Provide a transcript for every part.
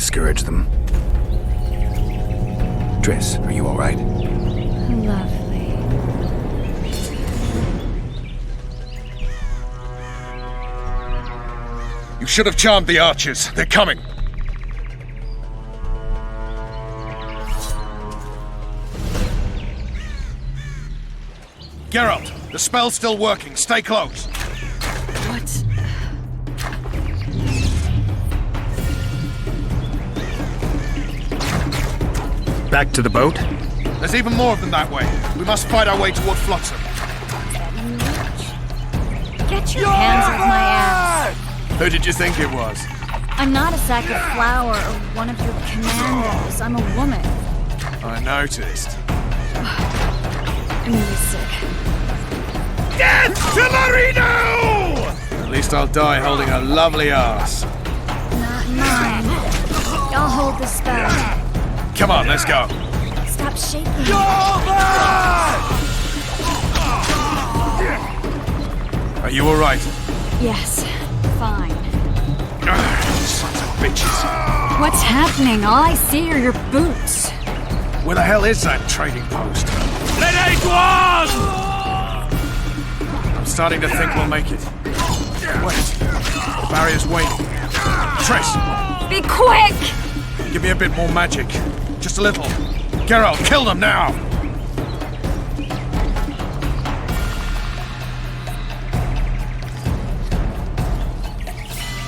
discourage them. Triss, are you all right? Lovely. You should have charmed the archers. They're coming. Geralt, the spell's still working. Stay close. What? Back to the boat? There's even more of them that way. We must fight our way toward Flotsam. Get your hands off my ass. Who did you think it was? I'm not a sack of flour or one of your commandos. I'm a woman. I noticed. I'm really sick. Get to Marino! At least I'll die holding a lovely ass. Not mine. I'll hold the spell. Come on, let's go. Stop shaking. Are you all right? Yes, fine. Sons of bitches. What's happening? All I see are your boots. Where the hell is that trading post? I'm starting to think we'll make it. Wait. The barrier's waiting. Triss, Be quick! give me a bit more magic. Just a little. Geralt, kill them now!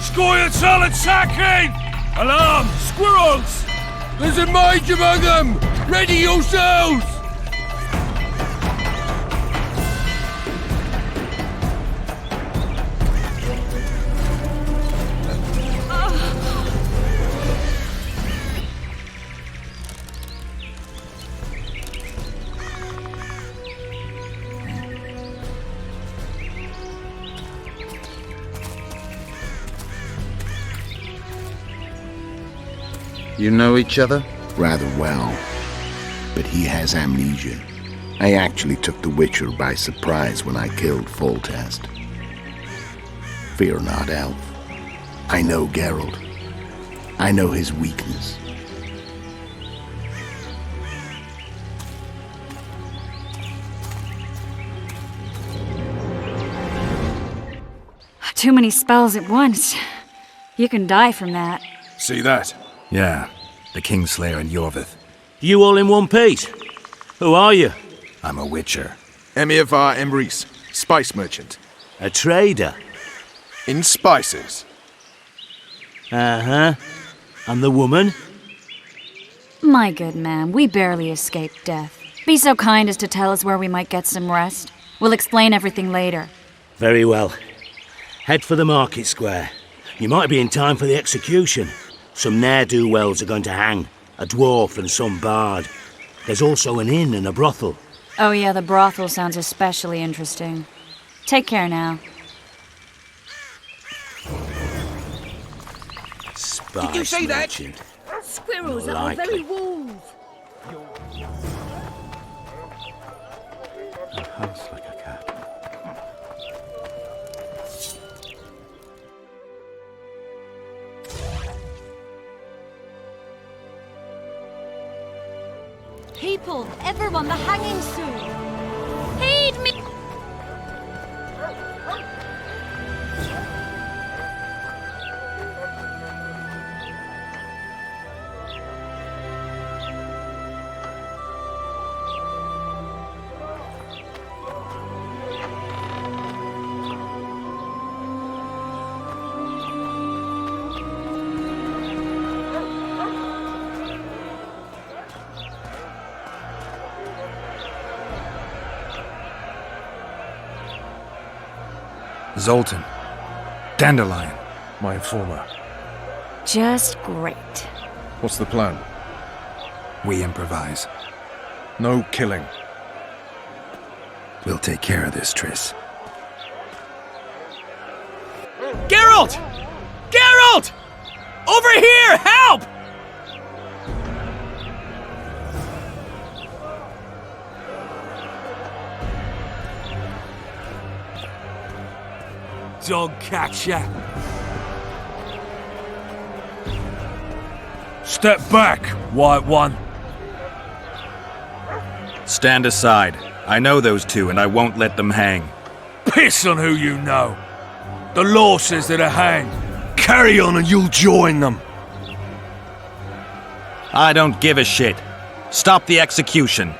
Scoil solid sacking! Alarm! Squirrels! There's a mage among them! Ready yourselves! You know each other? Rather well, but he has amnesia. I actually took the Witcher by surprise when I killed Foltest. Fear not, Elf. I know Geralt. I know his weakness. Too many spells at once. You can die from that. See that? Yeah, the Kingslayer and Iorveth. You all in one piece? Who are you? I'm a witcher. Iorveth Emrys, spice merchant. A trader? In spices. Uh-huh. And the woman? My good man, we barely escaped death. Be so kind as to tell us where we might get some rest. We'll explain everything later. Very well. Head for the market square. You might be in time for the execution. Some ne'er-do-wells are going to hang. A dwarf and some bard. There's also an inn and a brothel. Oh yeah, the brothel sounds especially interesting. Take care now. Did you see that? Squirrels Like are very it. wolves. A house like a cat. People, everyone, the hanging soon. Heed me. Zoltan Dandelion. My informer. Just great. What's the plan? We improvise. No killing. We'll take care of this, Triss. Geralt! Geralt! Over here! Help! Dog catcher. Step back, White One. Stand aside. I know those two, and I won't let them hang. Piss on who you know. The law says they're to hang. Carry on and you'll join them. I don't give a shit. Stop the execution.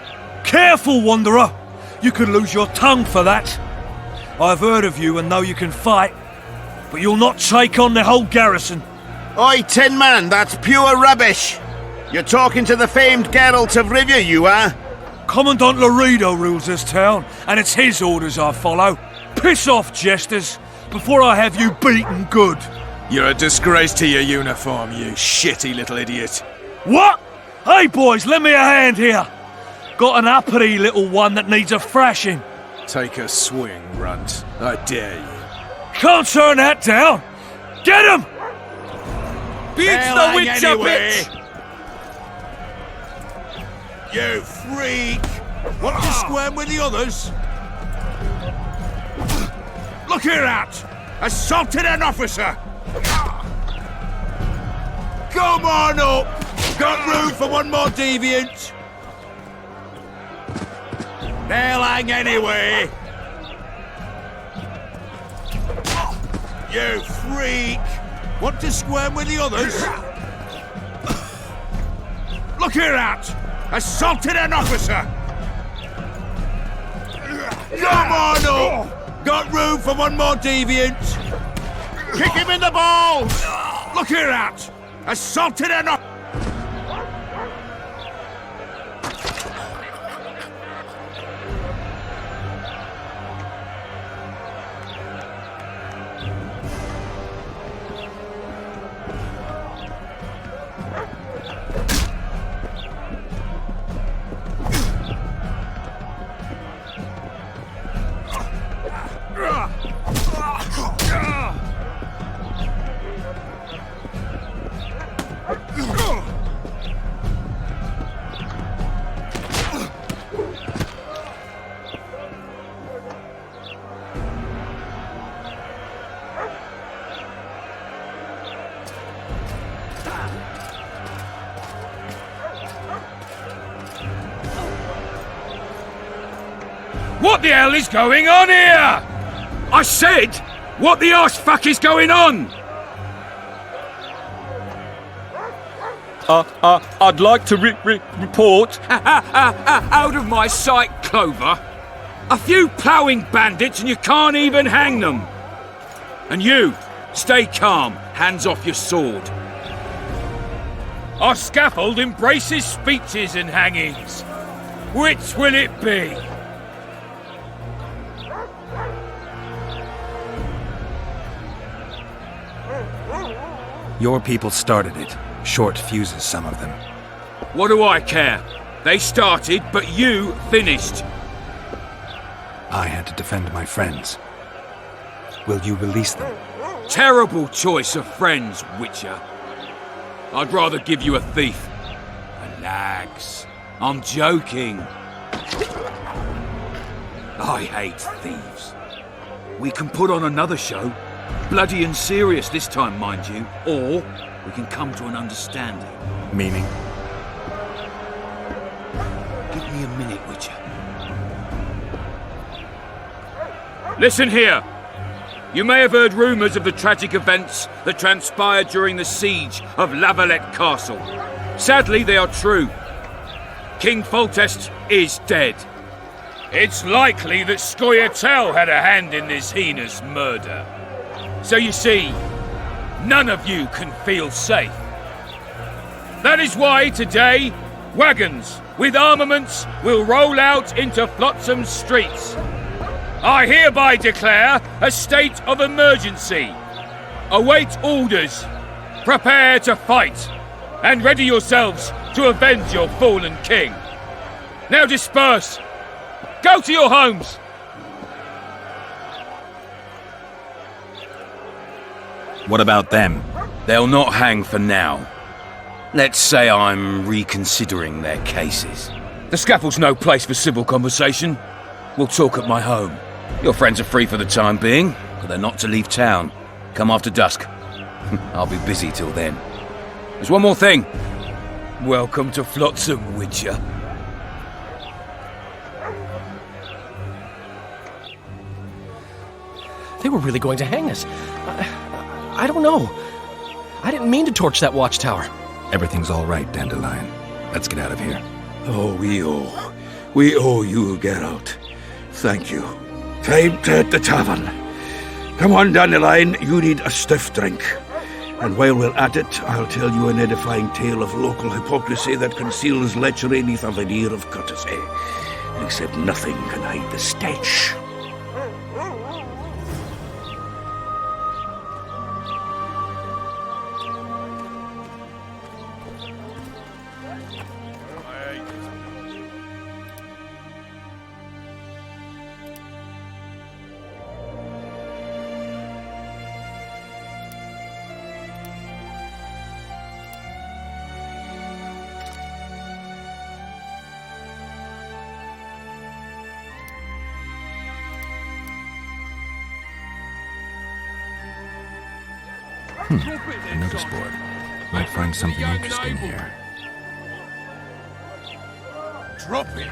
Careful, Wanderer! You could lose your tongue for that. I've heard of you and know you can fight, but you'll not take on the whole garrison. Oi, Tin Man, that's pure rubbish! You're talking to the famed Geralt of Rivia, you are? Commandant Laredo rules this town, and it's his orders I follow. Piss off, jesters, before I have you beaten good. You're a disgrace to your uniform, you shitty little idiot. What? Hey, boys, lend me a hand here. Got an uppity little one that needs a thrashing. Take a swing, runt. I dare you. Can't turn that down. Get him! Beats the Witcher, bitch! You freak! Want to squirm with the others? Look here at! Assaulted an officer! Come on up! Got room for one more deviant? They'll hang anyway! You freak! Want to squirm with the others? Look here at! Assaulted an officer! Come on up! Got room for one more deviant? Kick him in the balls! Look here at! Assaulted an officer! What the hell is going on here? I said, what the arse fuck is going on? I'd like to report. Out of my sight, Clover. A few ploughing bandits and you can't even hang them. And you, stay calm, hands off your sword. Our scaffold embraces speeches and hangings. Which will it be? Your people started it. Short fuses, some of them. What do I care? They started, but you finished. I had to defend my friends. Will you release them? Terrible choice of friends, Witcher. I'd rather give you a thief. Relax. I'm joking. I hate thieves. We can put on another show. Bloody and serious this time, mind you. Or we can come to an understanding. Meaning? Give me a minute, Witcher. Listen here. You may have heard rumours of the tragic events that transpired during the siege of Lavalette Castle. Sadly, they are true. King Foltest is dead. It's likely that Scoia'tael had a hand in this heinous murder. So you see, none of you can feel safe. That is why today, wagons with armaments will roll out into Flotsam's streets. I hereby declare a state of emergency. Await orders. Prepare to fight. And ready yourselves to avenge your fallen king. Now disperse. Go to your homes. What about them? They'll not hang for now. Let's say I'm reconsidering their cases. The scaffold's no place for civil conversation. We'll talk at my home. Your friends are free for the time being, but they're not to leave town. Come after dusk. I'll be busy till then. There's one more thing. Welcome to Flotsam, Witcher. They were really going to hang us. I don't know. I didn't mean to torch that watchtower. Everything's all right, Dandelion. Let's get out of here. Oh, we owe you, Geralt. Thank you. Time to hit the tavern. Come on, Dandelion, you need a stiff drink. And while we're at it, I'll tell you an edifying tale of local hypocrisy that conceals lechery neath a veneer of courtesy. Except nothing can hide the stench. A notice board. Might find something interesting here. Drop it!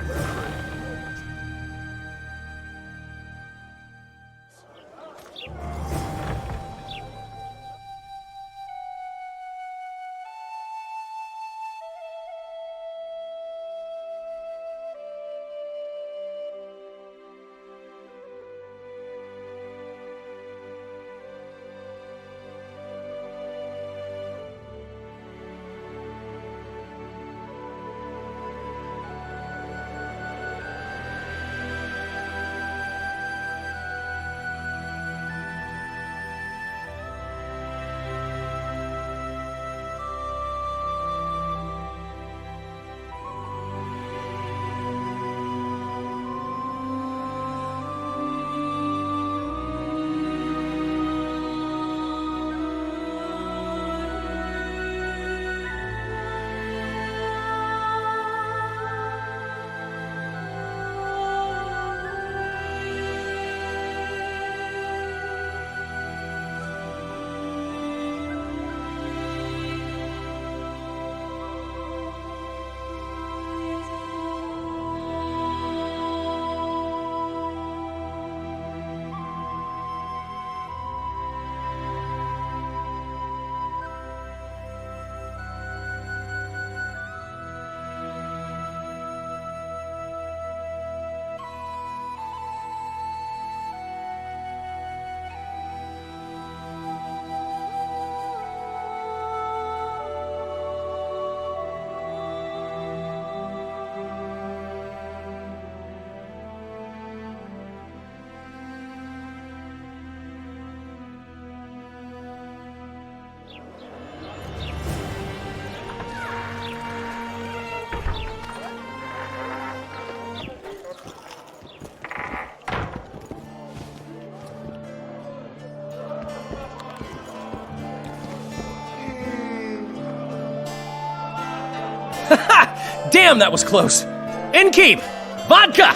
Damn, that was close. Innkeep! Vodka!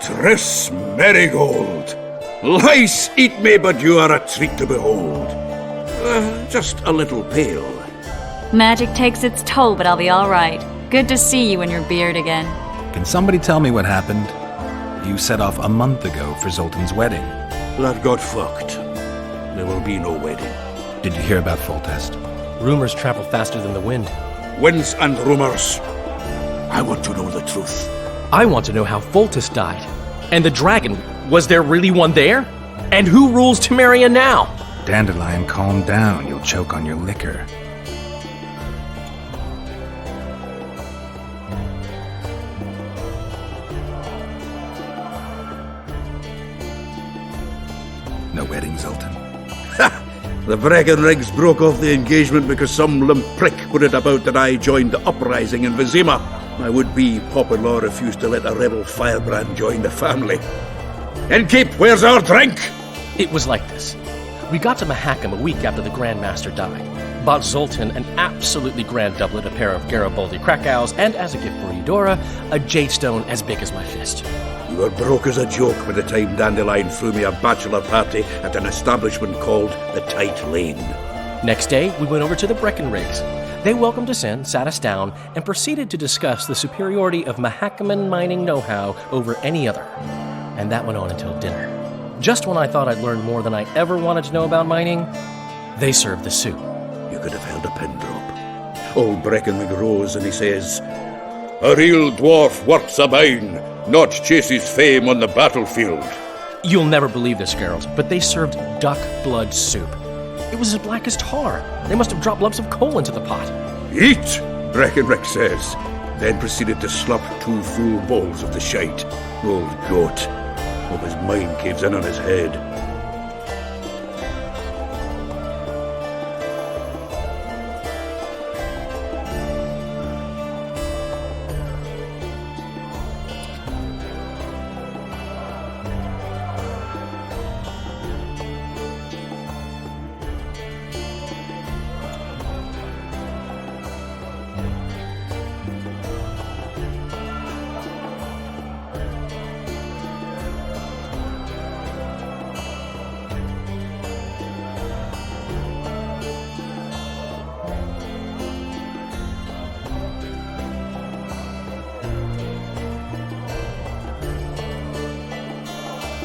Triss Marigold. Lice eat me, but you are a treat to behold. Just a little pale. Magic takes its toll, but I'll be all right. Good to see you and your beard again. Can somebody tell me what happened? You set off a month ago for Zoltan's wedding. That got fucked. There will be no wedding. Did you hear about Foltest? Rumors travel faster than the wind. Winds and rumors. I want to know the truth. I want to know how Foltest died. And the dragon, was there really one there? And who rules Temeria now? Dandelion, calm down. You'll choke on your liquor. No wedding, Zoltan. The Breckenrigs broke off the engagement because some limp prick put it about that I joined the uprising in Vizima. My would-be pop-in-law refused to let a rebel firebrand join the family. Innkeep, where's our drink? It was like this. We got to Mahakam a week after the Grand Master died. Bought Zoltan an absolutely grand doublet, a pair of Garibaldi Krakau's, and as a gift for Eudora, a jade stone as big as my fist. You were broke as a joke by the time Dandelion threw me a bachelor party at an establishment called the Tight Lane. Next day, we went over to the Breckenrigs. They welcomed us in, sat us down, and proceeded to discuss the superiority of Mahakaman mining know-how over any other. And that went on until dinner. Just when I thought I'd learned more than I ever wanted to know about mining, they served the soup. You could have held a pin drop. Old Breckenridge rose and he says, "A real dwarf works a mine, not chases fame on the battlefield." You'll never believe this, Geralt, but they served duck blood soup. It was as black as tar. They must have dropped lumps of coal into the pot. "Eat," Breckenridge says, then proceeded to slurp 2 full bowls of the shite. Old goat. Hope his mind caves in on his head.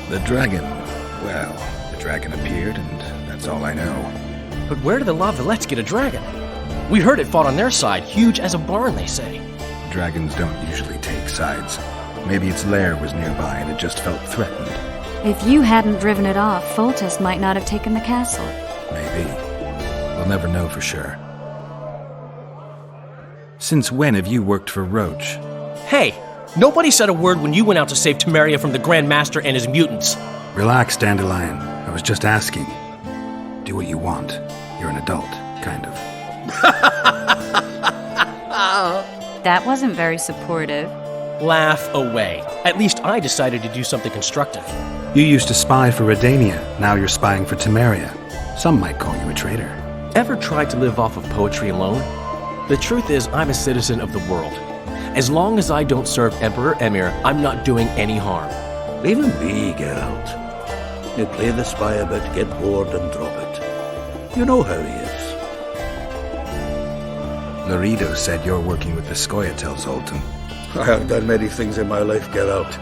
The dragon. Well, the dragon appeared, and that's all I know. But where did the Lavalettes get a dragon? We heard it fought on their side, huge as a barn, they say. Dragons don't usually take sides. Maybe its lair was nearby and it just felt threatened. If you hadn't driven it off, Foltest might not have taken the castle. Maybe. We'll never know for sure. Since when have you worked for Roach? Hey, nobody said a word when you went out to save Temeria from the Grand Master and his mutants. Relax, Dandelion. I was just asking. Do what you want. You're an adult, kind of. That wasn't very supportive. Laugh away. At least I decided to do something constructive. You used to spy for Redania. Now you're spying for Temeria. Some might call you a traitor. Ever tried to live off of poetry alone? The truth is, I'm a citizen of the world. As long as I don't serve Emperor Emir, I'm not doing any harm. Leave him be, Geralt. You play the spy a bit, get bored and drop it. You know how he is. Laredo said you're working with the Skarlet, Zoltan. I have done many things in my life, Geralt,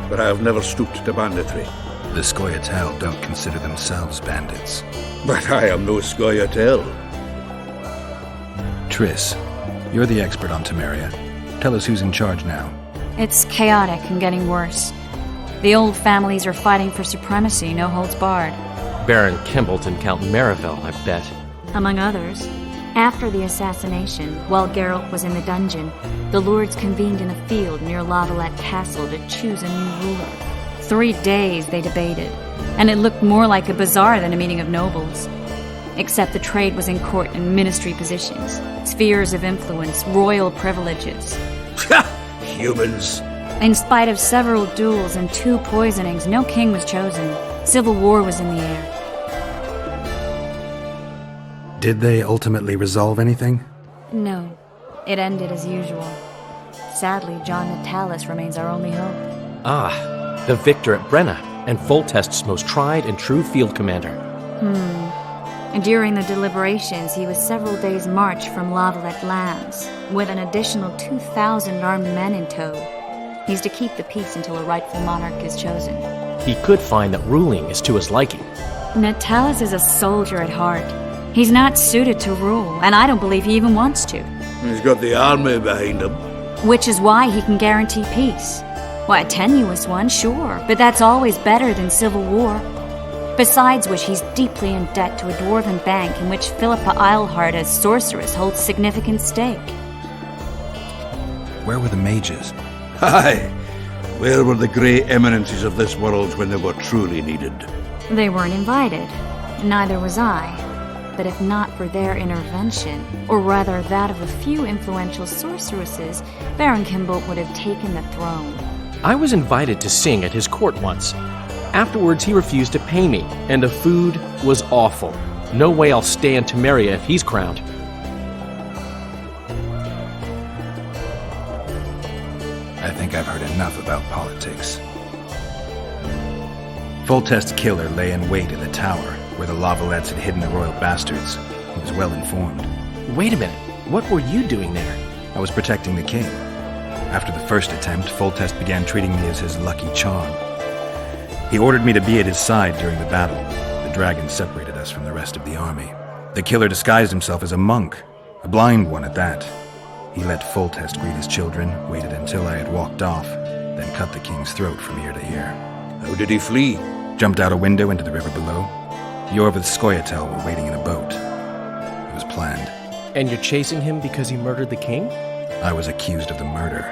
but I have never stooped to banditry. The Skarlet don't consider themselves bandits. But I am no Skarlet. Triss, you're the expert on Temeria. Tell us who's in charge now. It's chaotic and getting worse. The old families are fighting for supremacy, no holds barred. Baron Kimbolt and Count Marivel, I bet. Among others. After the assassination, while Geralt was in the dungeon, the lords convened in a field near Lavalette Castle to choose a new ruler. 3 days they debated, and it looked more like a bazaar than a meeting of nobles. Except the trade was in court and ministry positions, spheres of influence, royal privileges. Humans. In spite of several duels and 2 poisonings, no king was chosen. Civil war was in the air. Did they ultimately resolve anything? No, it ended as usual. Sadly, John Natalis remains our only hope. Ah, the victor at Brenna, and Foltest's most tried and true field commander. During the deliberations, he was several days' march from Lavalette lands, with an additional 2,000 armed men in tow. He's to keep the peace until a rightful monarch is chosen. He could find that ruling is to his liking. Natalis is a soldier at heart. He's not suited to rule, and I don't believe he even wants to. He's got the army behind him. Which is why he can guarantee peace. Why, a tenuous one, sure, but that's always better than civil war. Besides which, he's deeply in debt to a dwarven bank in which Philippa Eilhart as sorceress holds significant stake. Where were the mages? Aye. Where were the grey eminences of this world when they were truly needed? They weren't invited. Neither was I. But if not for their intervention, or rather that of a few influential sorceresses, Baron Kimbolt would have taken the throne. I was invited to sing at his court once. Afterwards, he refused to pay me, and the food was awful. No way I'll stay in Temeria if he's crowned. I think I've heard enough about politics. Foltest's killer lay in wait in the tower, where the Lavalettes had hidden the royal bastards. He was well informed. Wait a minute. What were you doing there? I was protecting the king. After the first attempt, Foltest began treating me as his lucky charm. He ordered me to be at his side during the battle. The dragon separated us from the rest of the army. The killer disguised himself as a monk, a blind one at that. He let Foltest greet his children, waited until I had walked off, then cut the king's throat from ear to ear. How did he flee? Jumped out a window into the river below. Iorveth Zoltan were waiting in a boat. It was planned. And you're chasing him because he murdered the king? I was accused of the murder.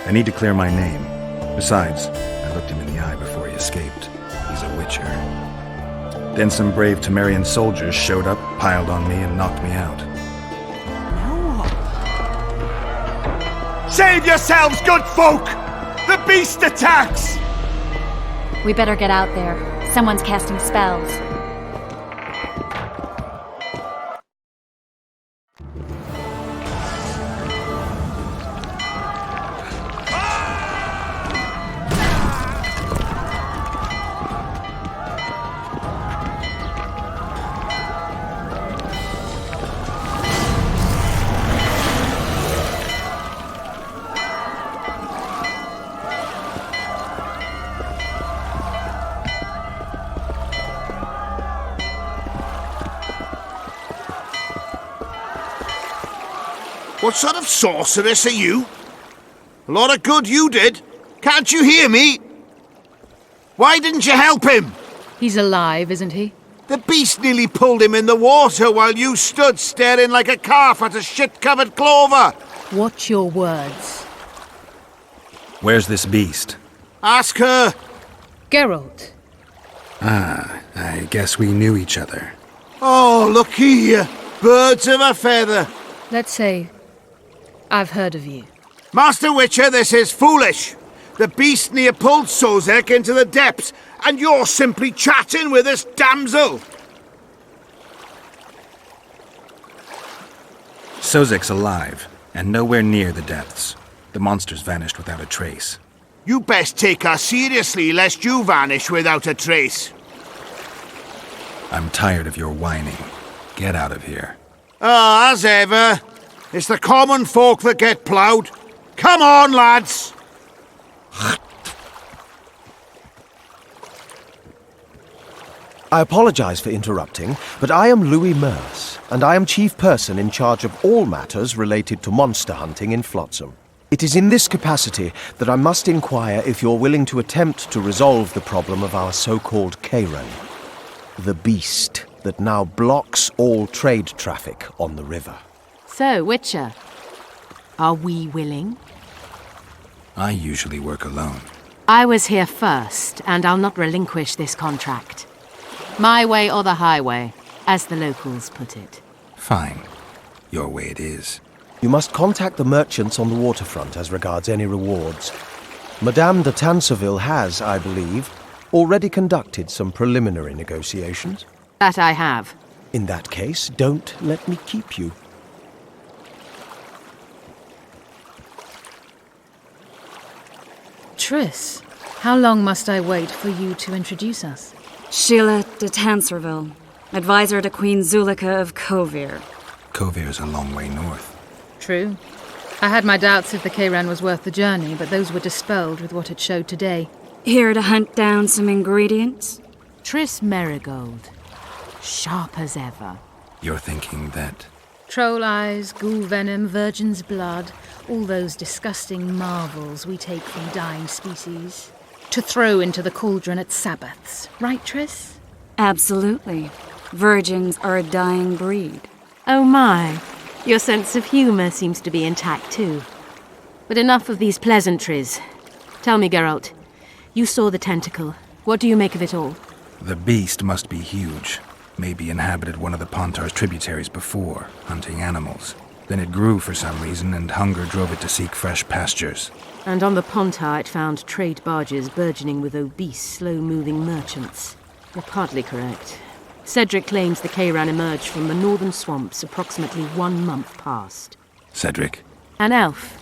I need to clear my name. Besides, I looked him in the eye before he escaped. He's a witcher. Then some brave Temerian soldiers showed up, piled on me, and knocked me out. Save yourselves, good folk! The beast attacks! We better get out there. Someone's casting spells. What sort of sorceress are you? A lot of good you did. Can't you hear me? Why didn't you help him? He's alive, isn't he? The beast nearly pulled him in the water while you stood staring like a calf at a shit-covered clover. Watch your words. Where's this beast? Ask her. Geralt. Ah, I guess we knew each other. Oh, look here. Birds of a feather. Let's say I've heard of you. Master Witcher, this is foolish. The beast near pulled Sozek into the depths, and you're simply chatting with this damsel. Sozek's alive, and nowhere near the depths. The monsters vanished without a trace. You best take her seriously, lest you vanish without a trace. I'm tired of your whining. Get out of here. Ah, as ever. It's the common folk that get ploughed. Come on, lads! I apologize for interrupting, but I am Louis Merce, and I am chief person in charge of all matters related to monster hunting in Flotsam. It is in this capacity that I must inquire if you're willing to attempt to resolve the problem of our so-called Karen, the beast that now blocks all trade traffic on the river. So, Witcher, are we willing? I usually work alone. I was here first, and I'll not relinquish this contract. My way or the highway, as the locals put it. Fine. Your way it is. You must contact the merchants on the waterfront as regards any rewards. Madame de Tanseville has, I believe, already conducted some preliminary negotiations. That I have. In that case, don't let me keep you. Triss, how long must I wait for you to introduce us? Sheila de Tanserville, advisor to Queen Zulika of Kovir. Kovir's a long way north. True. I had my doubts if the Kayran was worth the journey, but those were dispelled with what it showed today. Here to hunt down some ingredients? Triss Merigold. Sharp as ever. You're thinking that... Troll eyes, ghoul venom, virgin's blood, all those disgusting marvels we take from dying species, to throw into the cauldron at Sabbaths. Right, Triss? Absolutely. Virgins are a dying breed. Oh my. Your sense of humour seems to be intact too. But enough of these pleasantries. Tell me, Geralt, you saw the tentacle. What do you make of it all? The beast must be huge. Maybe inhabited one of the Pontar's tributaries before, hunting animals. Then it grew for some reason, and hunger drove it to seek fresh pastures. And on the Pontar it found trade barges burgeoning with obese, slow-moving merchants. You're partly correct. Cedric claims the Kayran emerged from the northern swamps approximately 1 month past. Cedric? An elf.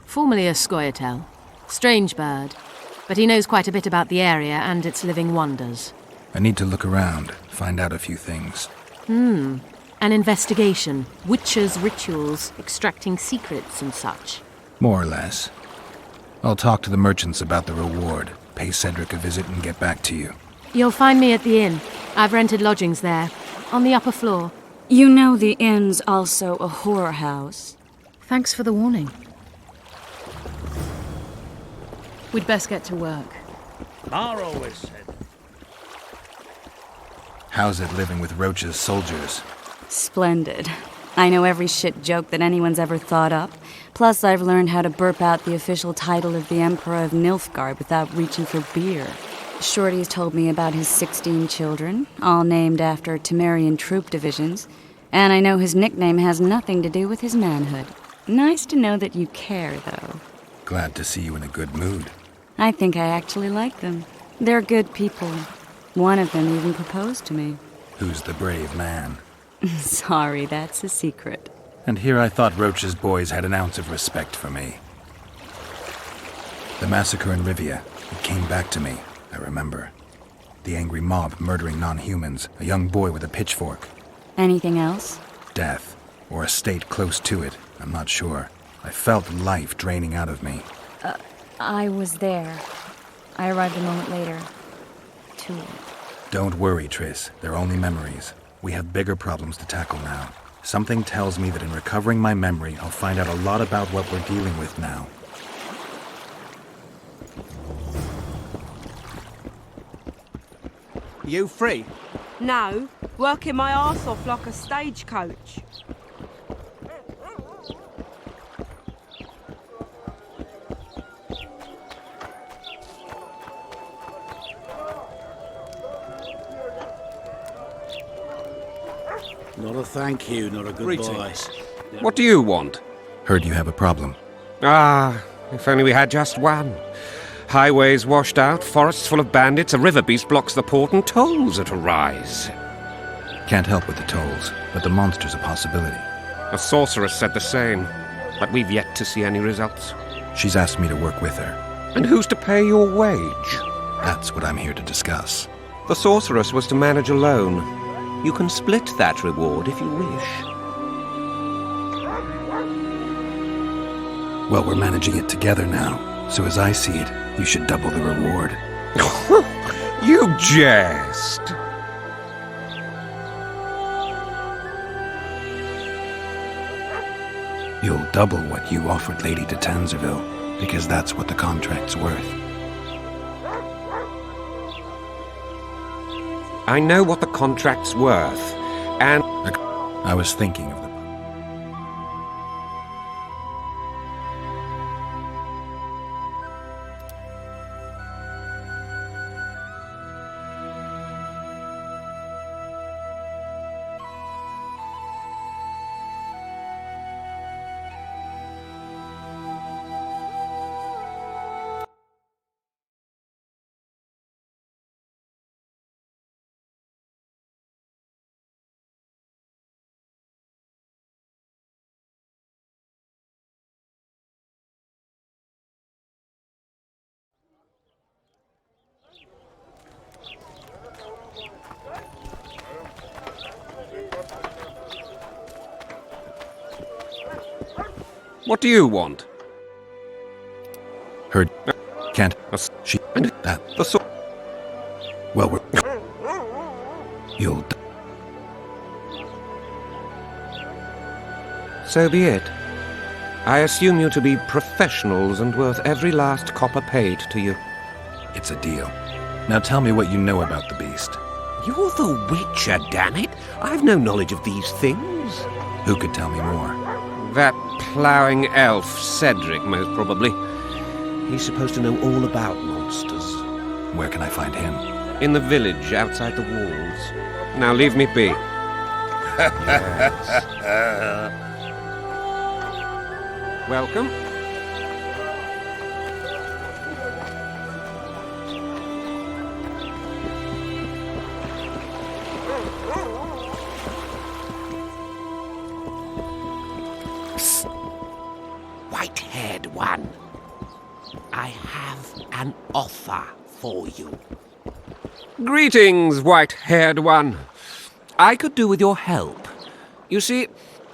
Formerly a Scoia'tael. Strange bird. But he knows quite a bit about the area and its living wonders. I need to look around, find out a few things. And An investigation, witches' rituals, extracting secrets and such. More or less. I'll talk to the merchants about the reward, pay Cedric a visit and get back to you. You'll find me at the inn. I've rented lodgings there, on the upper floor. You know the inn's also a whorehouse. Thanks for the warning. We'd best get to work. Ma always said. How's it living with Roach's soldiers? Splendid. I know every shit joke that anyone's ever thought up. Plus, I've learned how to burp out the official title of the Emperor of Nilfgaard without reaching for beer. Shorty's told me about his 16 children, all named after Temerian troop divisions, and I know his nickname has nothing to do with his manhood. Nice to know that you care, though. Glad to see you in a good mood. I think I actually like them. They're good people. One of them even proposed to me. Who's the brave man? Sorry, that's a secret. And here I thought Roach's boys had an ounce of respect for me. The massacre in Rivia, it came back to me, I remember. The angry mob murdering non-humans, a young boy with a pitchfork. Anything else? Death, or a state close to it, I'm not sure. I felt life draining out of me. I was there. I arrived a moment later. Too late. Don't worry, Triss. They're only memories. We have bigger problems to tackle now. Something tells me that in recovering my memory, I'll find out a lot about what we're dealing with now. You free? No, working my arse off like a stagecoach. Not a thank you, not a goodbye. Greetings. What do you want? Heard you have a problem. Ah, if only we had just one. Highways washed out, forests full of bandits, a river beast blocks the port, and tolls at a rise. Can't help with the tolls, but the monster's a possibility. A sorceress said the same, but we've yet to see any results. She's asked me to work with her. And who's to pay your wage? That's what I'm here to discuss. The sorceress was to manage alone. You can split that reward if you wish. Well, we're managing it together now, so as I see it, you should double the reward. You jest! You'll double what you offered Lady de Tanzerville, because that's what the contract's worth. I know what the contract's worth, and... I was thinking of the... What do you want? Heard. Can't. She. That. Well, we're. You'll. So be it. I assume you to be professionals and worth every last copper paid to you. It's a deal. Now tell me what you know about the beast. You're the Witcher, damn it! I've no knowledge of these things. Who could tell me more? That ploughing elf, Cedric, most probably. He's supposed to know all about monsters. Where can I find him? In the village, outside the walls. Now leave me be. Welcome. Psst. White-haired one. I have an offer for you. Greetings, white-haired one. I could do with your help. You see,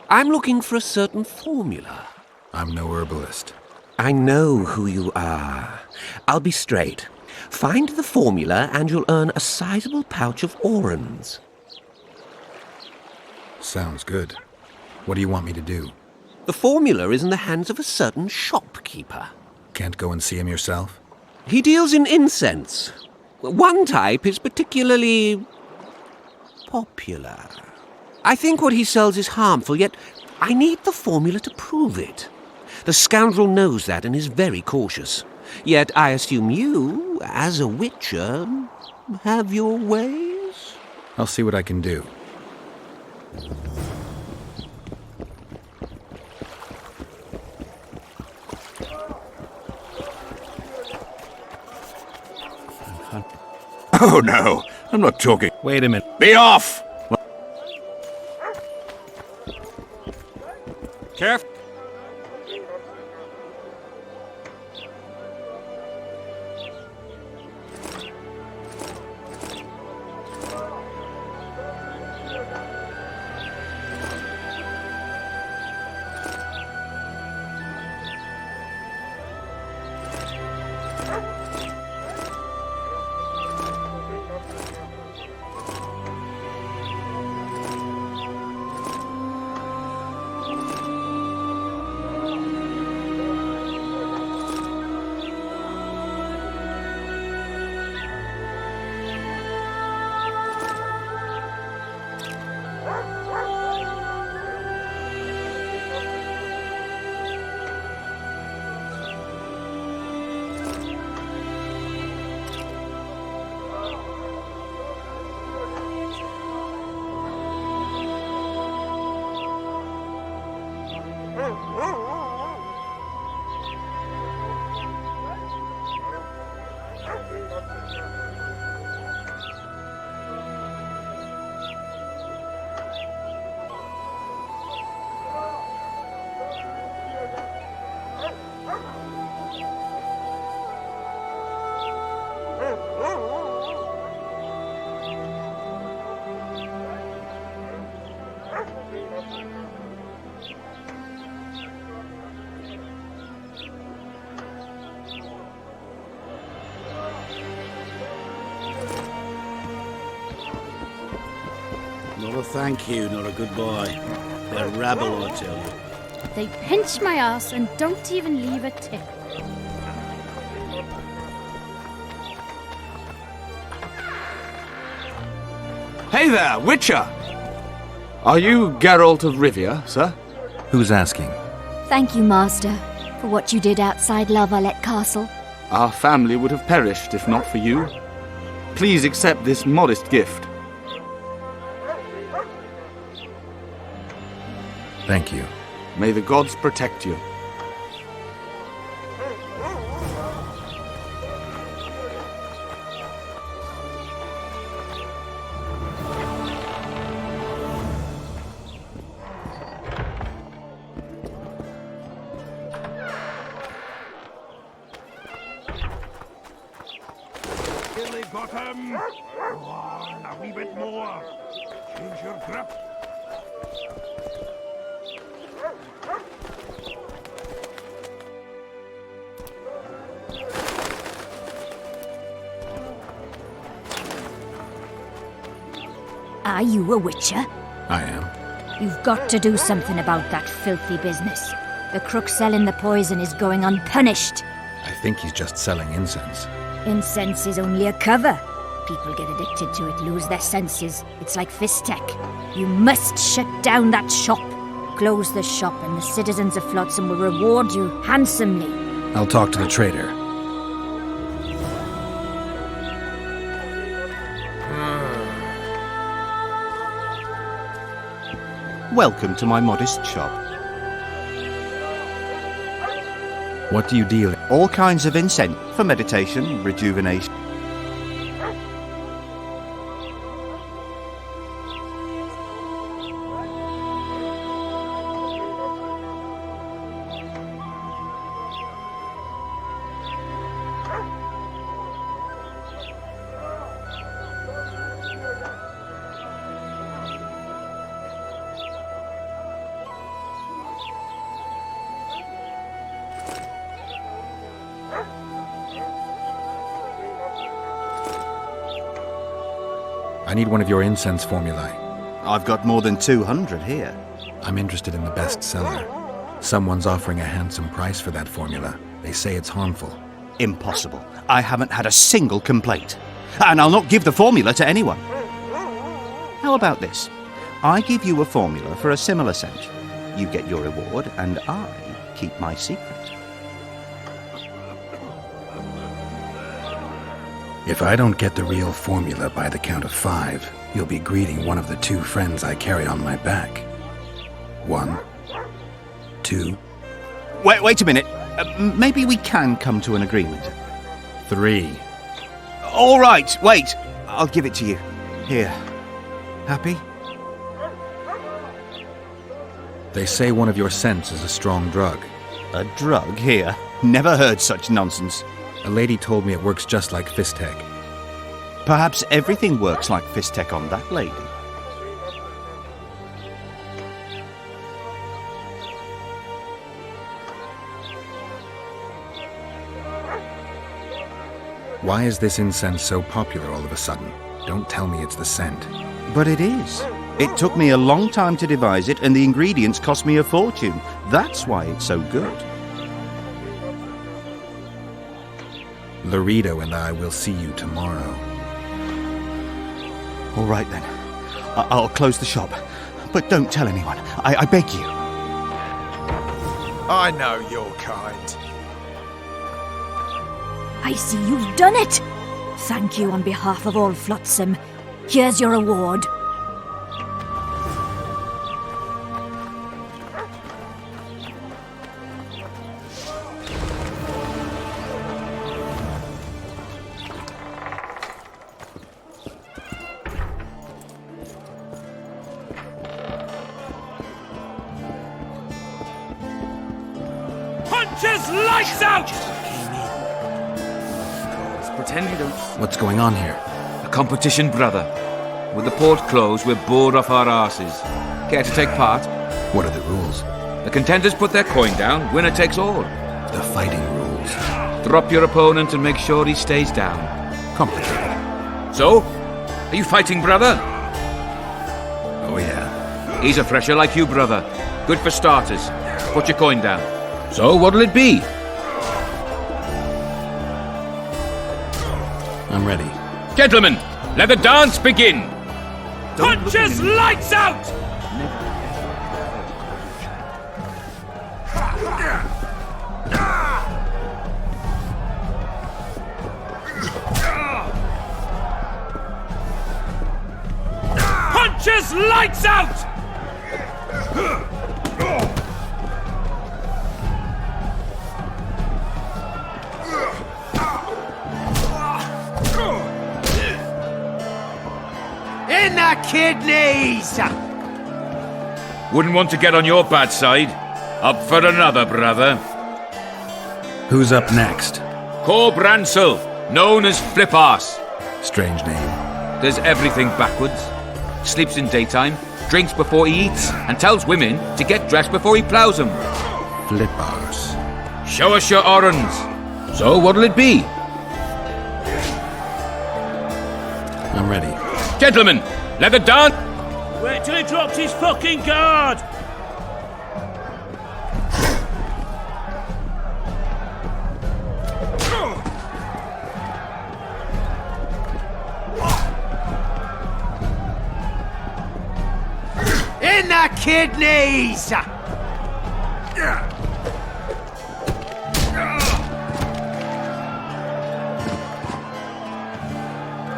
I'm looking for a certain formula. I'm no herbalist. I know who you are. I'll be straight. Find the formula and you'll earn a sizable pouch of orans. Sounds good. What do you want me to do? The formula is in the hands of a certain shopkeeper. Can't go and see him yourself? He deals in incense. One type is particularly popular. I think what he sells is harmful, yet I need the formula to prove it. The scoundrel knows that and is very cautious. Yet I assume you, as a witcher, have your ways? I'll see what I can do. Oh, no. I'm not talking. Wait a minute. Be off! Careful. Not a thank you, not a goodbye. They're rabble, I tell you. They pinch my ass and don't even leave a tip. Hey there, Witcher! Are you Geralt of Rivia, sir? Who's asking? Thank you, Master, for what you did outside La Valette Castle. Our family would have perished if not for you. Please accept this modest gift. Thank you. May the gods protect you. Got him! Go on, a wee bit more. Change your grip. Are you a witcher? I am. You've got to do something about that filthy business. The crook selling the poison is going unpunished. I think he's just selling incense. Incense is only a cover. People get addicted to it, lose their senses. It's like Fistech. You must shut down that shop. Close the shop and the citizens of Flotsam will reward you handsomely. I'll talk to the trader. Welcome to my modest shop. What do you deal in? All kinds of incense for meditation, rejuvenation. I need one of your incense formulae. I've got more than 200 here. I'm interested in the bestseller. Someone's offering a handsome price for that formula. They say it's harmful. Impossible. I haven't had a single complaint. And I'll not give the formula to anyone. How about this? I give you a formula for a similar scent. You get your reward, and I keep my secret. If I don't get the real formula by the count of 5, you'll be greeting one of the 2 friends I carry on my back. 1, 2... Wait a minute. Maybe we can come to an agreement. 3. All right, wait. I'll give it to you. Here. Happy? They say one of your scents is a strong drug. A drug here? Never heard such nonsense. A lady told me it works just like Fistek. Perhaps everything works like Fistek on that lady. Why is this incense so popular all of a sudden? Don't tell me it's the scent. But it is. It took me a long time to devise it, and the ingredients cost me a fortune. That's why it's so good. Laredo and I will see you tomorrow. All right then. I'll close the shop. But don't tell anyone. I beg you. I know you're kind. I see you've done it! Thank you on behalf of all Flotsam. Here's your reward. Punches lights out! Pretend you don't... What's going on here? A competition, brother. With the port closed, we're bored off our arses. Care to take part? What are the rules? The contenders put their coin down, winner takes all. The fighting rules. Drop your opponent and make sure he stays down. Complicated. So? Are you fighting, brother? Oh, yeah. He's a fresher like you, brother. Good for starters. Put your coin down. So, what'll it be? I'm ready. Gentlemen, let the dance begin! Punches lights out! Punches lights out! In the kidneys! Wouldn't want to get on your bad side. Up for another, brother. Who's up next? Cor Bransel, known as Flip-Arse. Strange name. Does everything backwards. Sleeps in daytime, drinks before he eats, and tells women to get dressed before he ploughs them. Flip-Arse. Show us your orange. So what'll it be? I'm ready. Gentlemen, let the dance... Wait till he drops his fucking guard! In the kidneys!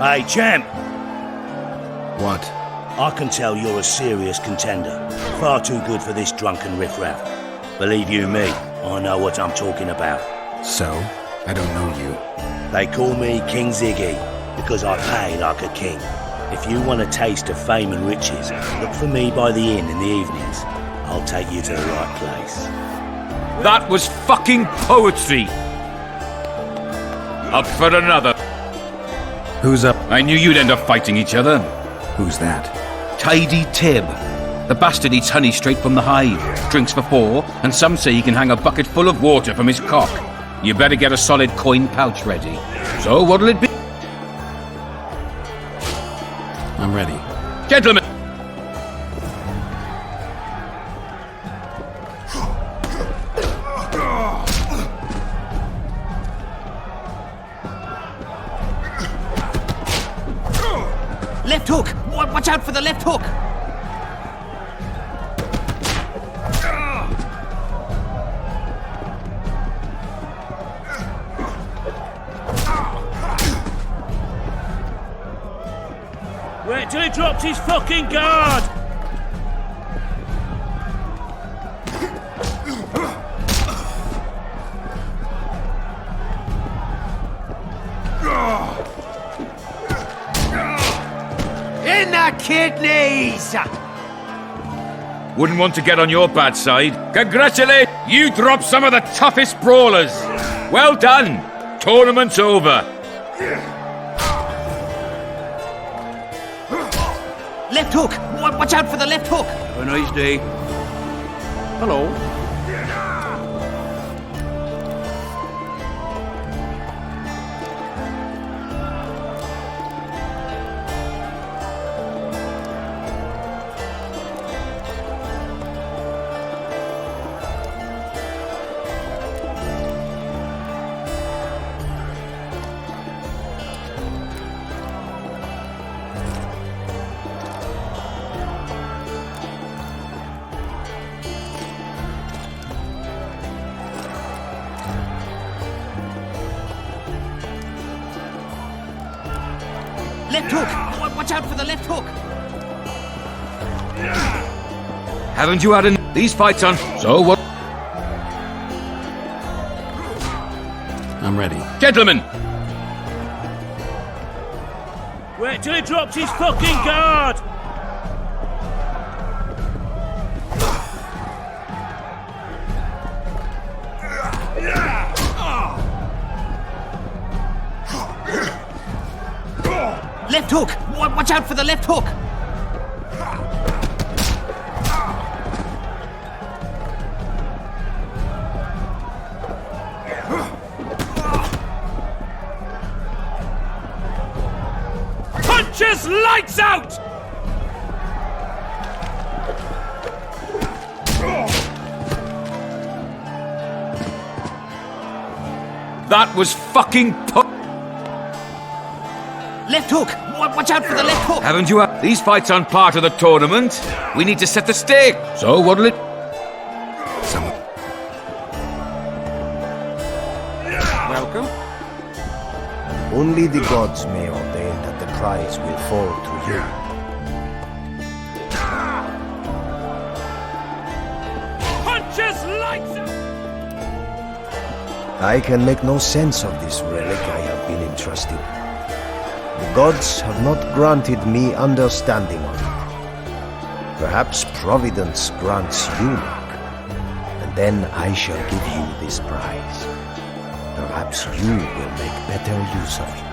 Hey, champ! What? I can tell you're a serious contender. Far too good for this drunken riffraff. Believe you me, I know what I'm talking about. So? I don't know you. They call me King Ziggy, because I pay like a king. If you want a taste of fame and riches, look for me by the inn in the evenings. I'll take you to the right place. That was fucking poetry! Up for another. Who's up? I knew you'd end up fighting each other. Who's that? Tidy Tib. The bastard eats honey straight from the hive, drinks for 4, and some say he can hang a bucket full of water from his cock. You better get a solid coin pouch ready. So what'll it be? I'm hook! Watch out for the left hook! Wait till he drops his fucking guard! In the kidneys! Wouldn't want to get on your bad side. Congratulate! You dropped some of the toughest brawlers. Well done. Tournament's over. Left hook! Watch out for the left hook! Have a nice day. Hello. Left hook! Watch out for the left hook! Haven't you had these fights on? So what? I'm ready. Gentlemen! Wait till he drops his fucking guard! Left hook! Watch out for the left hook! Punches lights out! That was fucking Left hook! Watch out for the left hook! Haven't you had these fights aren't part of the tournament? We need to set the stake. So what'll it? Welcome. Only the gods may ordain that the prize will fall to you. Punches lights out! I can make no sense of this relic I have been entrusted. The gods have not granted me understanding of it. Perhaps Providence grants you luck, and then I shall give you this prize. Perhaps you will make better use of it.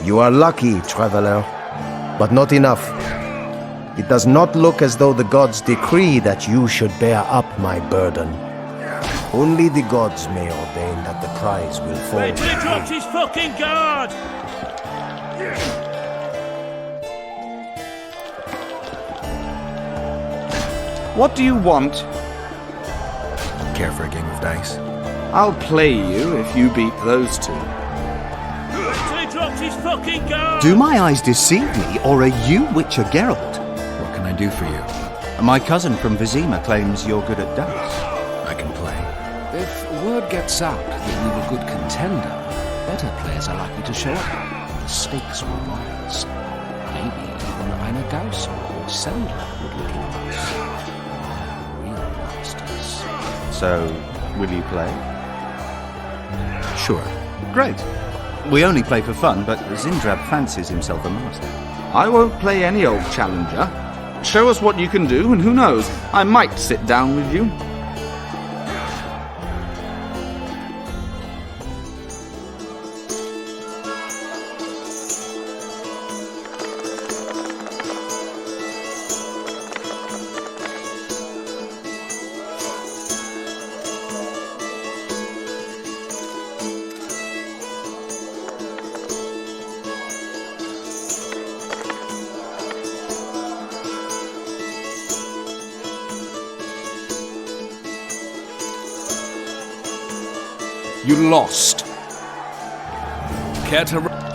You are lucky, traveler, but not enough. It does not look as though the gods decree that you should bear up my burden. Only the gods may ordain that the prize will fall. Wait till he drops his fucking guard! What do you want? Care for a game of dice? I'll play you if you beat those two. Drops his fucking guard! Do my eyes deceive me, or are you Witcher Geralt? What can I do for you? My cousin from Vizima claims you're good at dice. I can play. If word gets out that we're a good contender, better players are likely to show up. The stakes will rise. Maybe even Einar Gauss or Sandler would look in on us. Real masters. So, will you play? Sure. Great. We only play for fun, but Zindrab fancies himself a master. I won't play any old challenger. Show us what you can do, and who knows, I might sit down with you. You lost. Care to...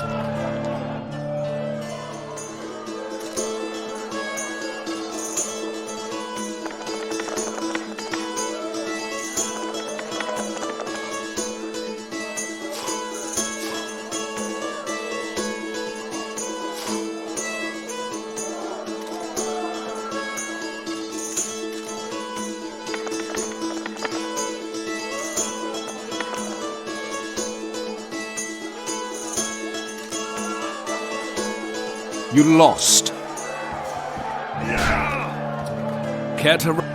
You lost. Care to...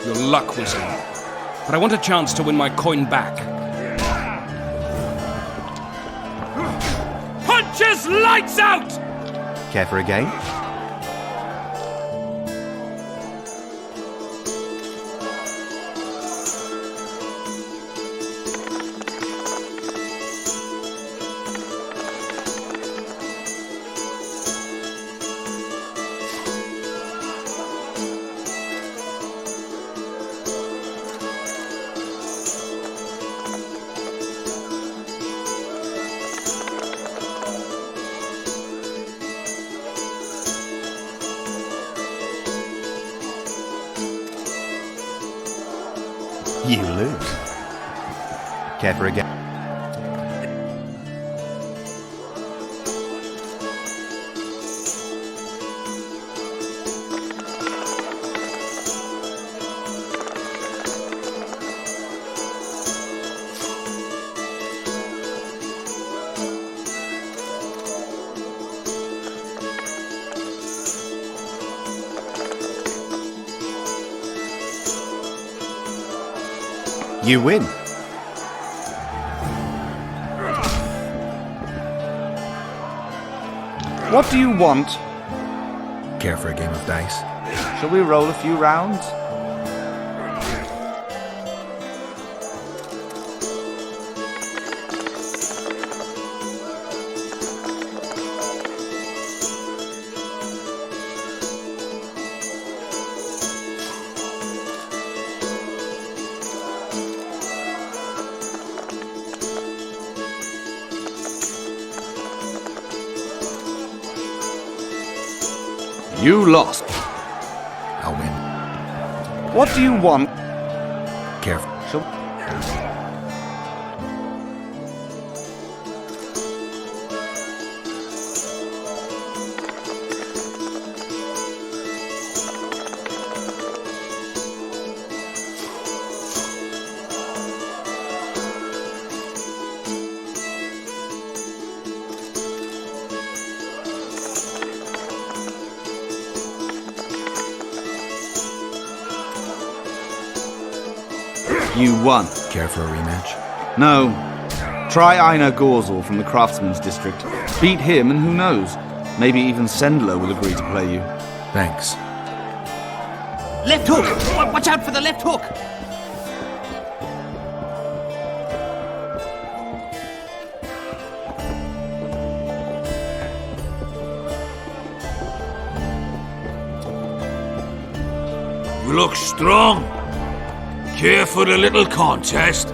Your luck was in, but I want a chance to win my coin back. Punch his lights out! Care for a game? You lose. Care for a game? You win. What do you want? Care for a game of dice? Shall we roll a few rounds? You lost. I'll win. What do you want? Careful. You won. Care for a rematch? No. Try Einar Gorzel from the Craftsman's District. Beat him and who knows? Maybe even Sendler will agree to play you. Thanks. Left hook! Watch out for the left hook! You look strong. Care for the little contest?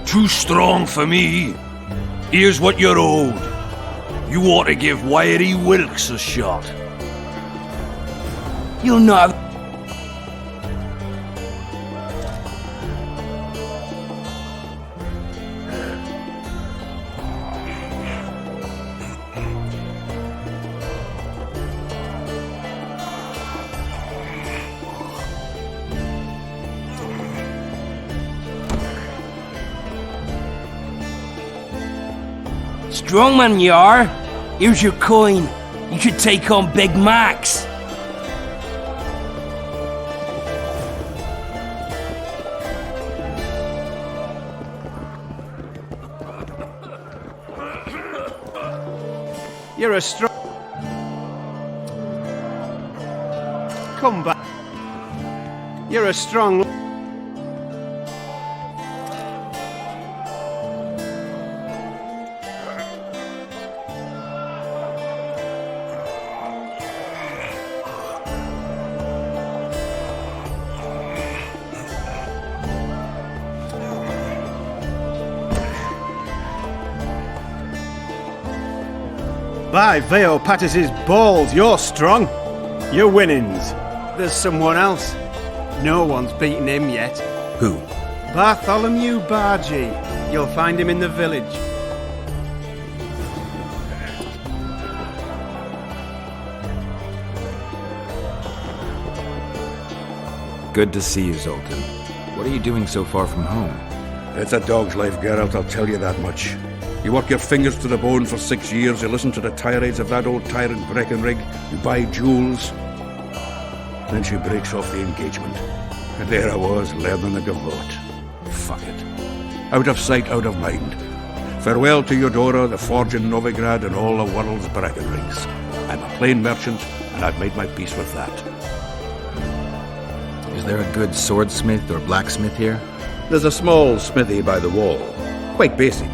Too strong for me. Here's what you're owed. You ought to give Wiry Wilkes a shot. You'll not. Strong man you are. Here's your coin. You should take on Big Max. You're a strong... Come back. You're a strong... By Veo Patis's balls, you're strong. Your winnings. There's someone else. No one's beaten him yet. Who? Bartholomew Bargy. You'll find him in the village. Good to see you, Zoltan. What are you doing so far from home? It's a dog's life, Geralt, I'll tell you that much. You work your fingers to the bone for 6 years, you listen to the tirades of that old tyrant Breckenrig, you buy jewels. Then she breaks off the engagement. And there I was, learning the gavotte. Fuck it. Out of sight, out of mind. Farewell to Eudora, the forge in Novigrad, and all the world's Breckenrigs. I'm a plain merchant, and I've made my peace with that. Is there a good swordsmith or blacksmith here? There's a small smithy by the wall. Quite basic.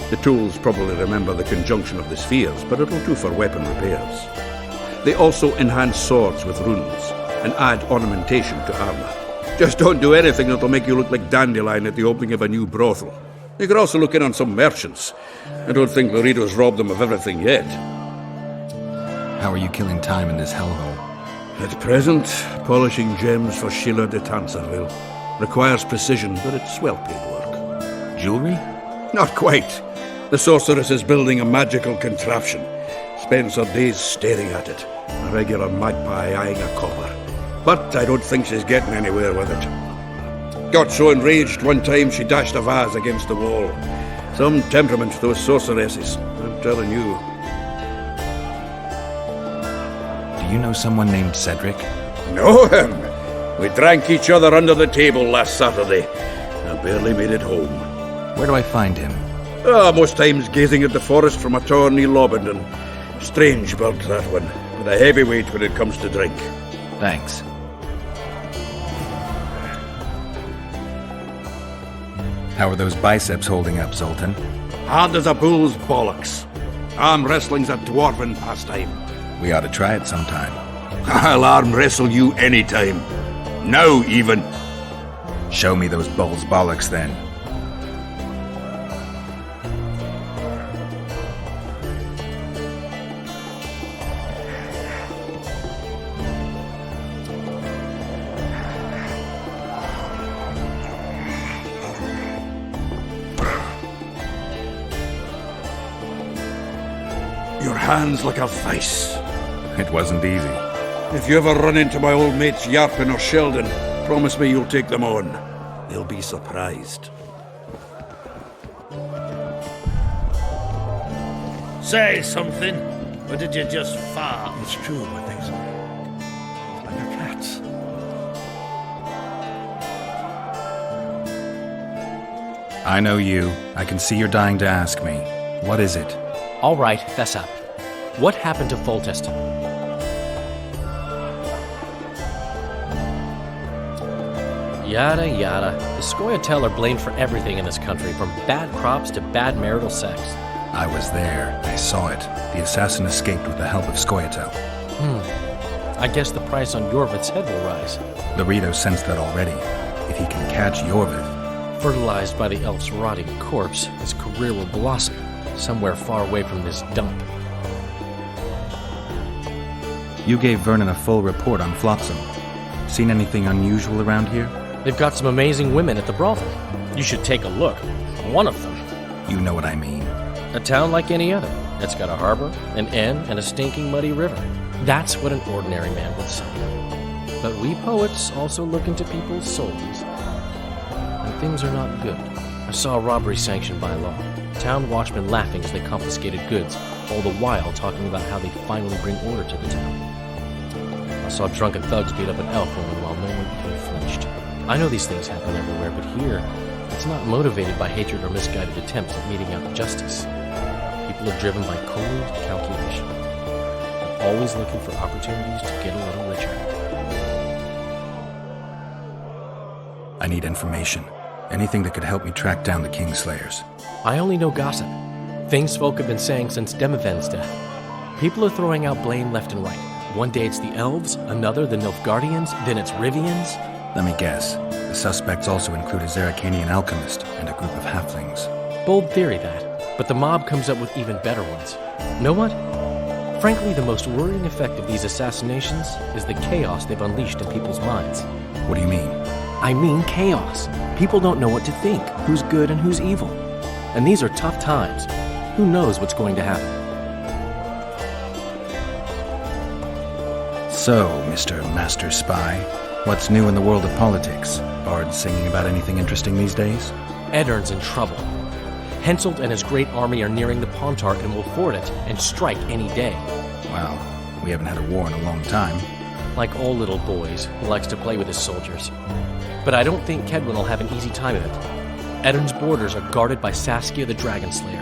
The tools probably remember the conjunction of the spheres, but it'll do for weapon repairs. They also enhance swords with runes, and add ornamentation to armor. Just don't do anything that'll make you look like Dandelion at the opening of a new brothel. You could also look in on some merchants. I don't think Laredo's robbed them of everything yet. How are you killing time in this hellhole? At present, polishing gems for Sheila de Tanserville. Requires precision, but it's well-paid work. Jewelry? Not quite. The sorceress is building a magical contraption. Spends her days staring at it. A regular magpie eyeing a copper. But I don't think she's getting anywhere with it. Got so enraged one time she dashed a vase against the wall. Some temperament, those sorceresses. I'm telling you. Do you know someone named Cedric? Know him? We drank each other under the table last Saturday. I barely made it home. Where do I find him? Most times gazing at the forest from a tower near Lobendon. Strange bird, that one. But a heavyweight when it comes to drink. Thanks. How are those biceps holding up, Zoltan? Hard as a bull's bollocks. Arm wrestling's a dwarven pastime. We ought to try it sometime. I'll arm wrestle you anytime. Now, even. Show me those bull's bollocks, then. Your hand's like a vice. It wasn't easy. If you ever run into my old mates Yarpin or Sheldon, promise me you'll take them on. They'll be surprised. Say something, or did you just fart? It's true, I think so. Like a cat's. I know you. I can see you're dying to ask me. What is it? All right, fess up. What happened to Foltest? Yada yada. The Scoia'tael are blamed for everything in this country, from bad crops to bad marital sex. I was there. I saw it. The assassin escaped with the help of Scoia'tael. I guess the price on Iorveth's head will rise. Laredo sensed that already. If he can catch Iorveth... Fertilized by the elf's rotting corpse, his career will blossom, somewhere far away from this dump. You gave Vernon a full report on Flotsam. Seen anything unusual around here? They've got some amazing women at the brothel. You should take a look. One of them. You know what I mean. A town like any other. It's got a harbor, an inn, and a stinking muddy river. That's what an ordinary man would say. But we poets also look into people's souls. And things are not good. I saw a robbery sanctioned by law. Town watchmen laughing as they confiscated goods, all the while talking about how they'd finally bring order to the town. I saw drunken thugs beat up an elf woman while no one even flinched. I know these things happen everywhere, but here, it's not motivated by hatred or misguided attempts at meting out justice. People are driven by cold calculation. They're always looking for opportunities to get a little richer. I need information. Anything that could help me track down the Kingslayers. I only know gossip. Things folk have been saying since Demiven's death. People are throwing out blame left and right. One day it's the elves, another the Nilfgaardians, then it's Rivians. Let me guess. The suspects also include a Zerrikanian alchemist and a group of halflings. Bold theory, that. But the mob comes up with even better ones. Know what? Frankly, the most worrying effect of these assassinations is the chaos they've unleashed in people's minds. What do you mean? I mean chaos. People don't know what to think, who's good and who's evil. And these are tough times. Who knows what's going to happen? So, Mr. Master Spy, what's new in the world of politics? Bards singing about anything interesting these days? Eddern's in trouble. Henselt and his great army are nearing the Pontar and will ford it and strike any day. Well, we haven't had a war in a long time. Like all little boys, he likes to play with his soldiers. But I don't think Kedwin will have an easy time of it. Eddern's borders are guarded by Saskia the Dragon Slayer.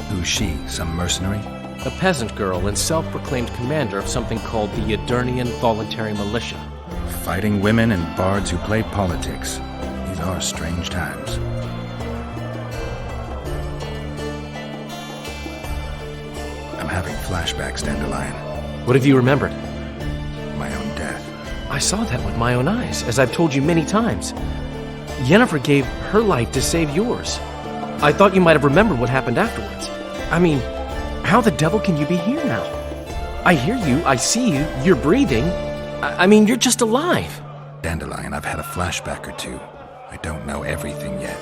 Who's she? Some mercenary? A peasant girl and self-proclaimed commander of something called the Ydernian Voluntary Militia. Fighting women and bards who play politics. These are strange times. I'm having flashbacks, Dandelion. What have you remembered? My own death. I saw that with my own eyes, as I've told you many times. Yennefer gave her life to save yours. I thought you might have remembered what happened afterwards. I mean, how the devil can you be here now? I hear you, I see you, you're breathing. I mean, you're just alive. Dandelion, I've had a flashback or two. I don't know everything yet.